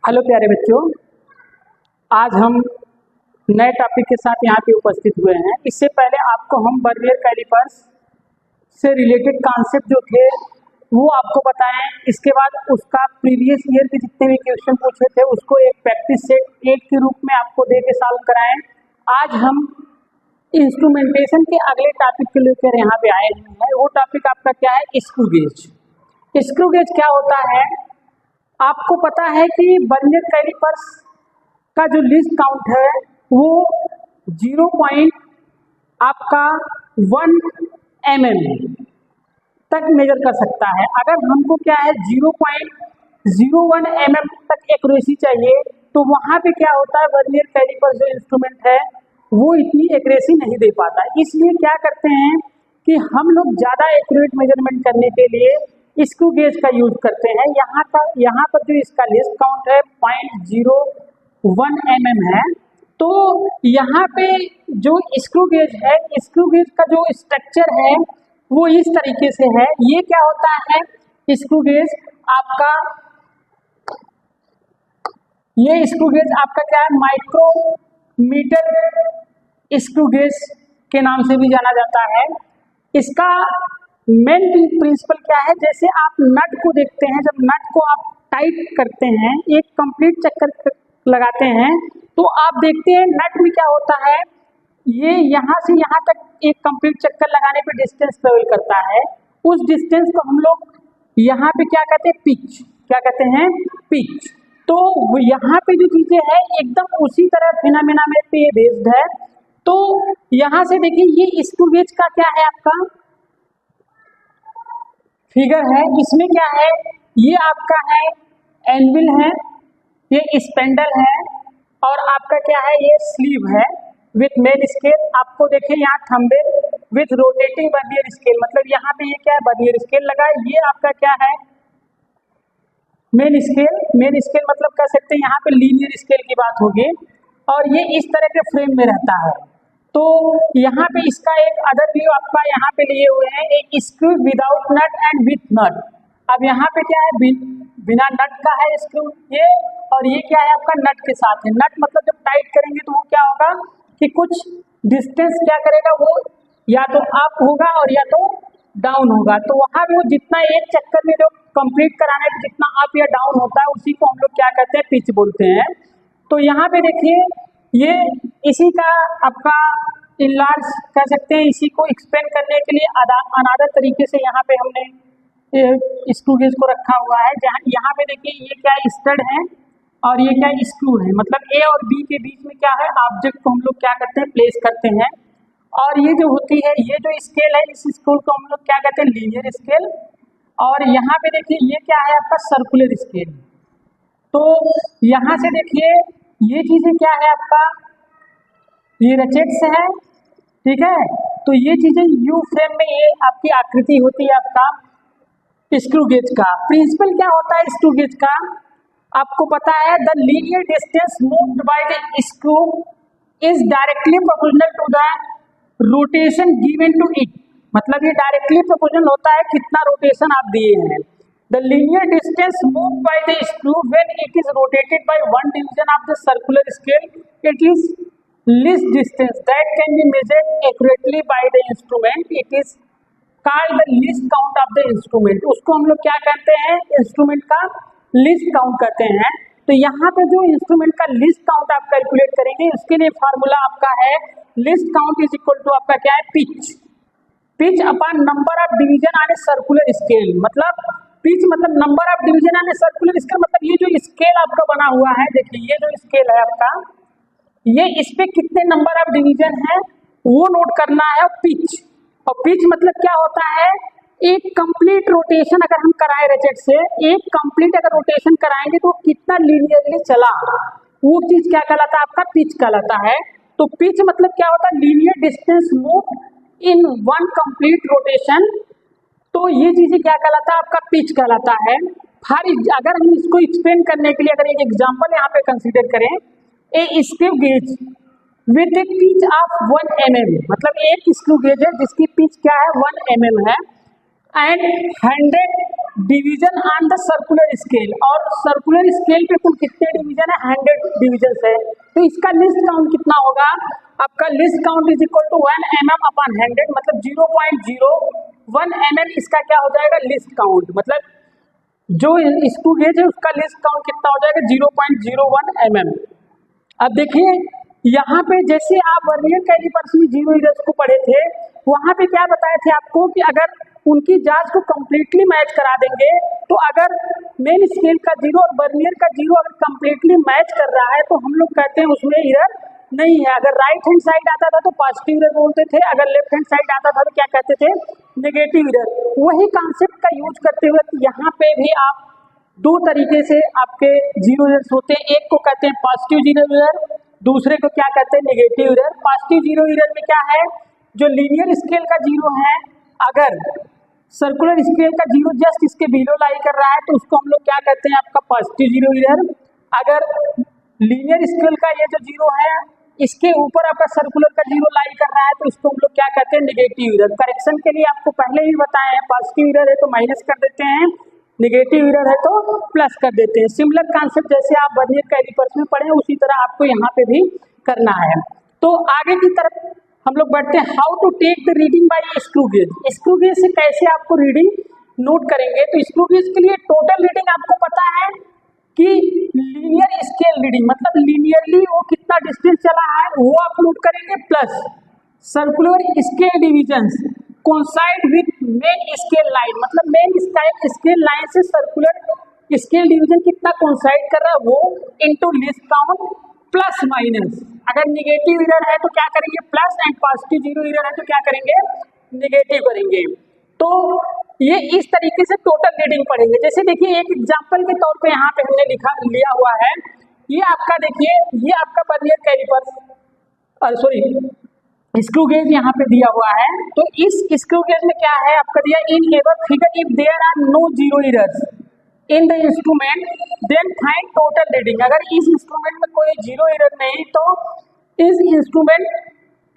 Hello प्यारे बच्चों, आज हम नए टॉपिक के साथ यहाँ पे उपस्थित हुए हैं। इससे पहले आपको हम वर्नियर कैलिपर्स से रिलेटेड कॉन्सेप्ट जो थे वो आपको बताएं। इसके बाद उसका प्रीवियस ईयर के जितने भी क्वेश्चन पूछे थे उसको एक प्रैक्टिस सेट 1 के रूप में आपको दे के सॉल्व कराएं। आज हम इंस्ट्रूमेंटेशन के अगले टॉपिक के लेकर यहाँ पे आए हुए हैं। वो टॉपिक आपका क्या है? Screw gauge. स्क्रू गेज क्या होता है? आपको पता है कि वर्नियर कैलिपर्स का जो लीस्ट काउंट है वो 0.1 mm तक मेजर कर सकता है। अगर हमको क्या है 0.01 mm तक एक्यूरेसी चाहिए तो वहाँ पे क्या होता है, वर्नियर कैलिपर्स जो इंस्ट्रूमेंट है वो इतनी एक्यूरेसी नहीं दे पाता। इसलिए क्या करते हैं कि हम लोग ज़्यादा एक्यूरेट मेजरमेंट करने के लिए स्क्रू गेज का यूज करते हैं। यहाँ पर जो इसका लीस्ट काउंट है 0.01 mm है। तो यहाँ पे जो स्क्रू गेज है, स्क्रू गेज का जो स्ट्रक्चर है वो इस तरीके से है। ये क्या होता है स्क्रू गेज आपका, ये स्क्रू गेज आपका क्या है, माइक्रोमीटर स्क्रू गेज के नाम से भी जाना जाता है। इसका मेन प्रिंसिपल क्या है? जैसे आप नट को देखते हैं, जब नट को आप टाइट करते हैं, एक कंप्लीट चक्कर लगाते हैं तो आप देखते हैं नट में क्या होता है, ये यहाँ से यहाँ तक एक कंप्लीट चक्कर लगाने पे डिस्टेंस ट्रेवल करता है। उस डिस्टेंस को हम लोग यहाँ पे क्या कहते हैं, पिच। क्या कहते हैं? पिच। तो यहाँ पे जो चीजें हैं एकदम उसी तरह फिनोमेना में पे बेस्ड है। तो यहाँ से देखिए ये स्क्रू गेज का क्या है, आपका फिगर है। इसमें क्या है, ये आपका है एनविल है, ये स्पेंडल है और आपका क्या है, ये स्लीव है विथ मेन स्केल। आपको देखें यहाँ thumbnail with rotating vernier scale, मतलब यहाँ पे ये क्या है, वर्नियर स्केल लगा है। ये आपका क्या है, मेन स्केल। मेन स्केल मतलब कह सकते हैं यहाँ पे लीनियर स्केल की बात होगी और ये इस तरह के फ्रेम में रहता है। तो यहाँ पे इसका एक अदर व्यू आपका यहाँ पे लिए हुए हैं, एक screw without nut and with nut. अब यहाँ पे क्या है, बिना नट का है स्क्रू ये, और ये क्या है आपका नट के साथ है। नट मतलब जब टाइट करेंगे तो वो क्या होगा कि कुछ डिस्टेंस क्या करेगा, वो या तो अप होगा और या तो डाउन होगा। तो वहाँ पे वो जितना एक चक्कर में जो कंप्लीट कराने में जितना अप या डाउन होता है उसी को हम लोग क्या कहते हैं, पिच बोलते हैं। तो यहाँ पे देखिए ये इसी का आपका इनलार्ज कह सकते हैं, इसी को एक्सपेंड करने के लिए अनादर तरीके से यहाँ पे हमने स्क्रू गेज को रखा हुआ है। जहाँ यहाँ पे देखिए ये क्या है, स्टड है और ये क्या है, स्क्रू है। मतलब ए और बी के बीच में क्या है, ऑब्जेक्ट को हम लोग क्या करते हैं, प्लेस करते हैं। और ये जो होती है, ये जो स्केल है, इस स्केल को हम लोग क्या कहते हैं, लीनियर स्केल। और यहाँ पे देखिए ये क्या है आपका, सर्कुलर स्केल। तो यहाँ से देखिए ये चीजें क्या है आपका, ये रचेट्स है, ठीक है। तो ये चीजें यू फ्रेम में ये आपकी आकृति होती है आपका स्क्रू गेज का। प्रिंसिपल क्या होता है स्क्रू गेज का, आपको पता है, the linear distance moved by the screw is directly proportional to the rotation given to it. मतलब ये डायरेक्टली प्रोपोर्शनल होता है कितना रोटेशन आप दिए हैं। The linear distance moved by the screw when it is rotated by one division of the circular scale, it is least distance that can be measured accurately by the instrument. It is called the least count of the instrument. उसको हम लोग क्या कहते हैं, instrument का least count कहते हैं। तो यहाँ पे जो इंस्ट्रूमेंट का लीस्ट काउंट आप कैलकुलेट करेंगे, उसके लिए फार्मूला आपका है least count is equal to आपका क्या है, pitch. Pitch upon number of division on a circular scale. मतलब पिच मतलब number of division on a circular scale, मतलब ये जो स्केल आपका बना हुआ है, देखिए ये जो स्केल है आपका, ये इस पे कितने नंबर ऑफ डिवीजन है वो नोट करना है पिच। और पिच मतलब क्या होता है, एक कंप्लीट रोटेशन अगर हम कराएं रचेट से, एक कंप्लीट अगर रोटेशन कराएंगे तो कितना लीनियरली चला, वो चीज क्या कहलाता है आपका, पिच कहलाता है। तो पिच मतलब क्या होता है, linear distance move in one complete rotation. तो ये चीजें क्या कहलाता है आपका, पिच कहलाता है। अगर हम इसको एक्सप्लेन करने के लिए अगर एक एग्जांपल यहाँ पे कंसीडर करें, ए screw gauge with A pitch of 1 mm, मतलब एक स्क्रू गेज है जिसकी पिच क्या है 1 mm है। And 100 division on the circular scale, और सर्कुलर स्केल पे कुल कितने डिवीजन है, 100 डिवीजन है। तो इसका लिस्ट काउंट कितना होगा, आपका least count is equal to 1 mm upon 100, मतलब 0.01 mm इसका क्या हो जाएगा, लिस्ट काउंट। मतलब जो स्क्रू गेज है उसका लिस्ट काउंट कितना हो जाएगा, 0.01 mm। अब देखिए यहाँ पे जैसे आप वर्नियर कैलिपर्स में जीरो इरर्स को पढ़े थे, वहाँ पे क्या बताए थे आपको कि अगर उनकी जांच को कम्प्लीटली मैच करा देंगे, तो अगर मेन स्केल का जीरो और वर्नियर का जीरो अगर कम्प्लीटली मैच कर रहा है तो हम लोग कहते हैं उसमें इरर नहीं है। अगर राइट हैंड साइड आता था तो पॉजिटिव इरर बोलते थे, अगर लेफ्ट हैंड साइड आता था तो क्या कहते थे, नेगेटिव इरर। वही कॉन्सेप्ट का यूज करते हुए यहाँ पे भी आप दो तरीके से आपके जीरो इरर्स होते हैं, एक को कहते हैं पॉजिटिव जीरो इरर, दूसरे को क्या कहते हैं, negative error. Positive zero error में क्या है, जो लीनियर स्केल का जीरो है, अगर सर्कुलर स्केल का जीरो जस्ट इसके बिलो लाई कर रहा है तो उसको हम लोग क्या कहते हैं, आपका पॉजिटिव जीरो इरर। अगर लीनियर स्केल का ये जो जीरो है इसके ऊपर आपका सर्कुलर का जीरो लाई कर रहा है तो इसको हम लोग क्या कहते हैं, नेगेटिव इरर। करेक्शन के लिए आपको पहले ही बताए हैं, पॉजिटिव इरर है तो माइनस कर देते हैं, नेगेटिव इरर है तो प्लस कर देते हैं। सिमिलर कॉन्सेप्ट जैसे आप वर्नियर कैलिपर्स में पढ़े उसी तरह आपको यहाँ पे भी करना है। तो आगे की तरफ हम लोग बढ़ते हैं, how to take the reading by screw gauge. Screw gauge से कैसे आपको रीडिंग नोट करेंगे, तो स्क्रू गेज के लिए टोटल रीडिंग आपको पता है कि लीनियर स्केल रीडिंग, मतलब लीनियरली वो कितना डिस्टेंस चला है वो आप नोट करेंगे, plus circular scale divisions coincide with main scale line, मतलब मेन स्केल लाइन से सर्कुलर स्केल डिवीजन कितना कोइंसाइड कर रहा है वो, into list count plus minus. अगर निगेटिव इरर है तो क्या करेंगे, plus, and positive zero error है तो क्या करेंगे, निगेटिव करेंगे। तो ये इस तरीके से टोटल रीडिंग पढ़ेंगे। जैसे देखिए एक एग्जांपल के तौर पे यहाँ पे हमने लिया हुआ है, ये आपका देखिए, ये आपका वर्नियर कैलिपर्स स्क्रू गेज यहाँ पे दिया हुआ है। तो इस स्क्रू गेज में क्या है आपका दिया, in ever figure if there are no zero errors in the instrument then find total reading. अगर इस इंस्ट्रूमेंट में कोई जीरो इरर नहीं तो इस इंस्ट्रूमेंट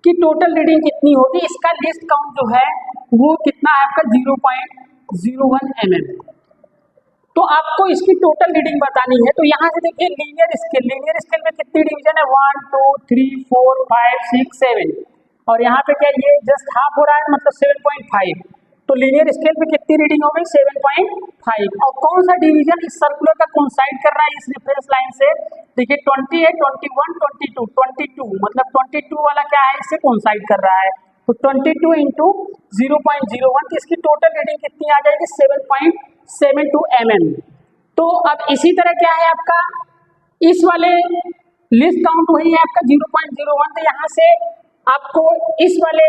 की टोटल रीडिंग कितनी होगी, इसका लिस्ट काउंट जो है वो कितना है आपका 0.01 mm। तो आपको इसकी टोटल रीडिंग बतानी है। तो यहाँ से देखिए लीनियर स्केल में कितनी डिवीजन है, 1 2 3 4 5 6 7, और यहाँ पे क्या ये जस्ट हाफ हो रहा है, मतलब 7.5। तो लीनियर स्केल पे कितनी रीडिंग हो गई, 7.5। और कौन सा डिवीजन इस सर्कुलर का कोइंसाइड कर रहा है इस रेफरेंस लाइन से, देखिए 20 है, 21 22 मतलब 22 वाला क्या है इससे कोइंसाइड कर रहा है। तो 22 इंटू 0.01, तो इसकी टोटल रीडिंग कितनी आ जाएगी, 7.72 mm। तो अब इसी तरह क्या है आपका इस वाले लिस्ट काउंट वही है आपका 0.01। तो यहाँ से आपको इस वाले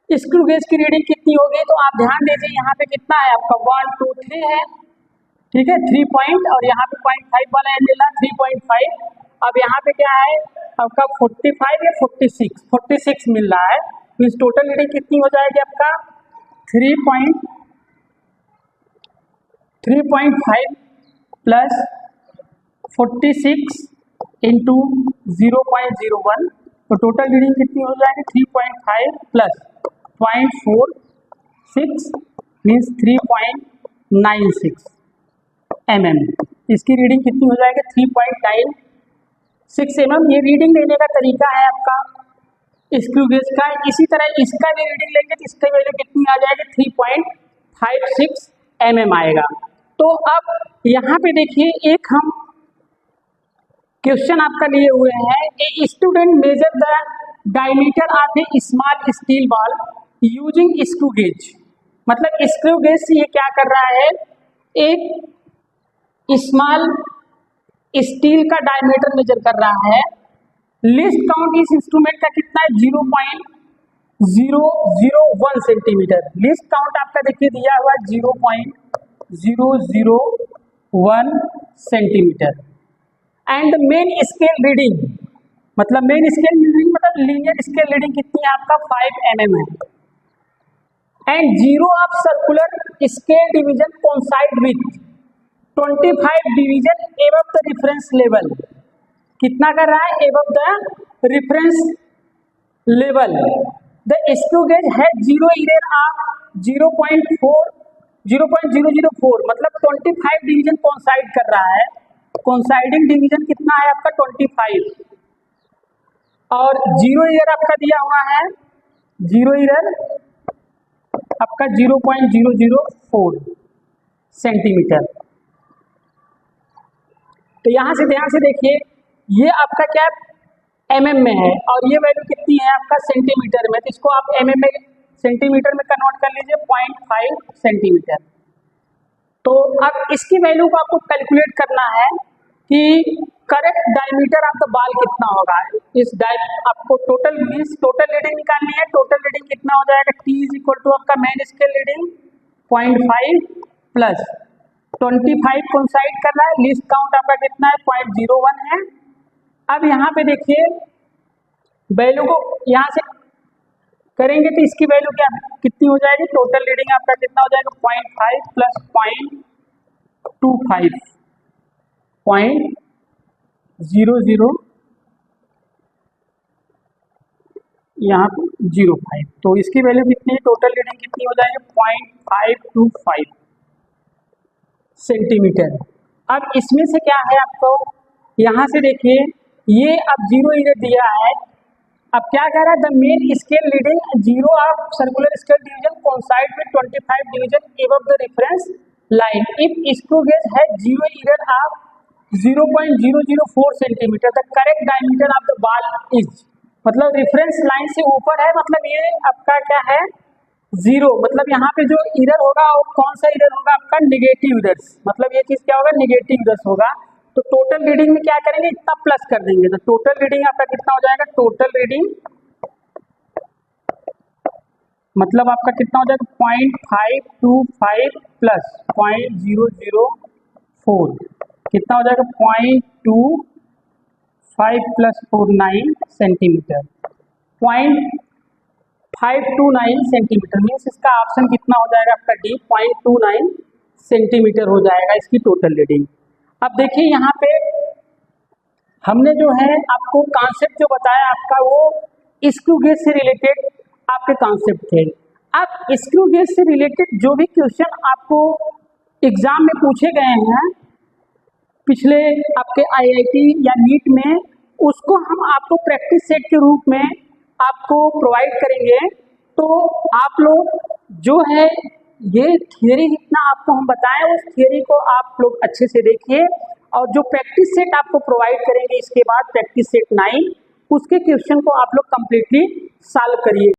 स्क्रू गेज की रीडिंग कितनी होगी, तो आप ध्यान दीजिए यहाँ पे कितना है आपका 1 2 3 है, ठीक है, 3 पॉइंट, और यहाँ पे 0.5 वाला मिला 3.5। अब यहाँ पे क्या है आपका 45 या 46 मिल रहा है। तो इस टोटल रीडिंग कितनी हो जाएगी आपका 3.5 प्लस 46 इंटू 0.01, तो टोटल रीडिंग कितनी हो जाएगी 3.5 प्लस 0.46 मीन्स 3.96 mm। इसकी रीडिंग कितनी हो जाएगी 3.96 mm। ये रीडिंग लेने का तरीका है आपका स्क्रू गेज का। इसी तरह इसका भी रीडिंग लेंगे तो इसकी वैल्यू कितनी आ जाएगी 3.56 mm आएगा। तो अब यहाँ पे देखिए एक हम क्वेश्चन आपका लिए हुए हैं, a student measure the diameter of A small steel ball using screw gauge. मतलब स्क्रू गेज से ये क्या कर रहा है, एक स्मॉल स्टील का डायमीटर मेजर कर रहा है। लिस्ट काउंट इस इंस्ट्रूमेंट का कितना है 0.001 सेंटीमीटर। लिस्ट काउंट आपका देखिए दिया हुआ 0.001 centimetre. And main scale reading, मतलब मेन स्केल रीडिंग मतलब लीनियर स्केल रीडिंग कितनी है आपका 5 mm है। And zero of circular scale division coincide with 25 division above the reference level. कितना कर रहा है, above the reference level. The screw gauge है जीरो इरर ऑफ 0.004 मतलब 25 डिवीजन कोइंसाइड कर रहा है। कोइंसाइडिंग डिवीजन कितना है आपका 25, और जीरो ईयर आपका दिया हुआ है, जीरो ईयर आपका 0.004 सेंटीमीटर। तो यहां से ध्यान से देखिए, ये आपका क्या mm में है और ये वैल्यू कितनी है आपका सेंटीमीटर में, तो इसको आप mm में सेंटीमीटर में कन्वर्ट कर लीजिए 0.5 सेंटीमीटर। तो अब इसकी वैल्यू को आपको कैलकुलेट करना है कि करेक्ट डायमीटर ऑफ द बाल कितना होगा। आपको टोटल रीडिंग निकालनी है। टोटल रीडिंग कितना हो जाएगा, T इज इक्वल टू आपका main scale reading 0.5 plus 25 coincide कर रहा है, लीस्ट काउंट आपका कितना है 0.01 है। अब यहाँ पे देखिए वैल्यू को यहाँ से करेंगे तो इसकी वैल्यू क्या कितनी हो जाएगी, टोटल रीडिंग आपका कितना हो जाएगा 0.5 प्लस 0.25 0.00 यहाँ पे 05, तो इसकी वैल्यू कितनी है, टोटल रीडिंग कितनी हो जाएगी 0.525 सेंटीमीटर। अब इसमें से क्या है आपको यहाँ से देखिए, ये अब जीरो ईयर दिया है। अब क्या कह रहा है, the main scale reading zero of circular scale division coincide with 25 division above the reference line if screw gauge है zero error of 0.004 centimetre, the correct diameter of the ball is, मतलब reference line से ऊपर है, मतलब ये आपका क्या है जीरो, मतलब यहाँ पे जो इरर होगा वो कौन सा इरर होगा आपका निगेटिव इरर्स, मतलब ये चीज क्या होगा निगेटिव इरर्स होगा। तो टोटल रीडिंग में क्या करेंगे, इतना प्लस कर देंगे, तो टोटल रीडिंग आपका कितना हो जाएगा, टोटल रीडिंग मतलब आपका कितना हो जाएगा 0.525 प्लस 0.004 कितना हो जाएगा 0.25 प्लस 49 सेंटीमीटर, 0.529 सेंटीमीटर मीन्स इसका ऑप्शन कितना हो जाएगा आपका डी, 0.29 सेंटीमीटर हो जाएगा इसकी टोटल रीडिंग। अब देखिए यहाँ पे हमने जो है आपको कॉन्सेप्ट जो बताया आपका वो स्क्रू गेज से रिलेटेड आपके कॉन्सेप्ट थे। अब स्क्रू गेज से रिलेटेड जो भी क्वेश्चन आपको एग्जाम में पूछे गए हैं पिछले आपके IIT या नीट में, उसको हम आपको प्रैक्टिस सेट के रूप में आपको प्रोवाइड करेंगे। तो आप लोग जो है ये थियरी जितना आपको हम बताएं उस थियरी को आप लोग अच्छे से देखिए, और जो प्रैक्टिस सेट आपको प्रोवाइड करेंगे इसके बाद प्रैक्टिस सेट 9 उसके क्वेश्चन को आप लोग कंप्लीटली सॉल्व करिए।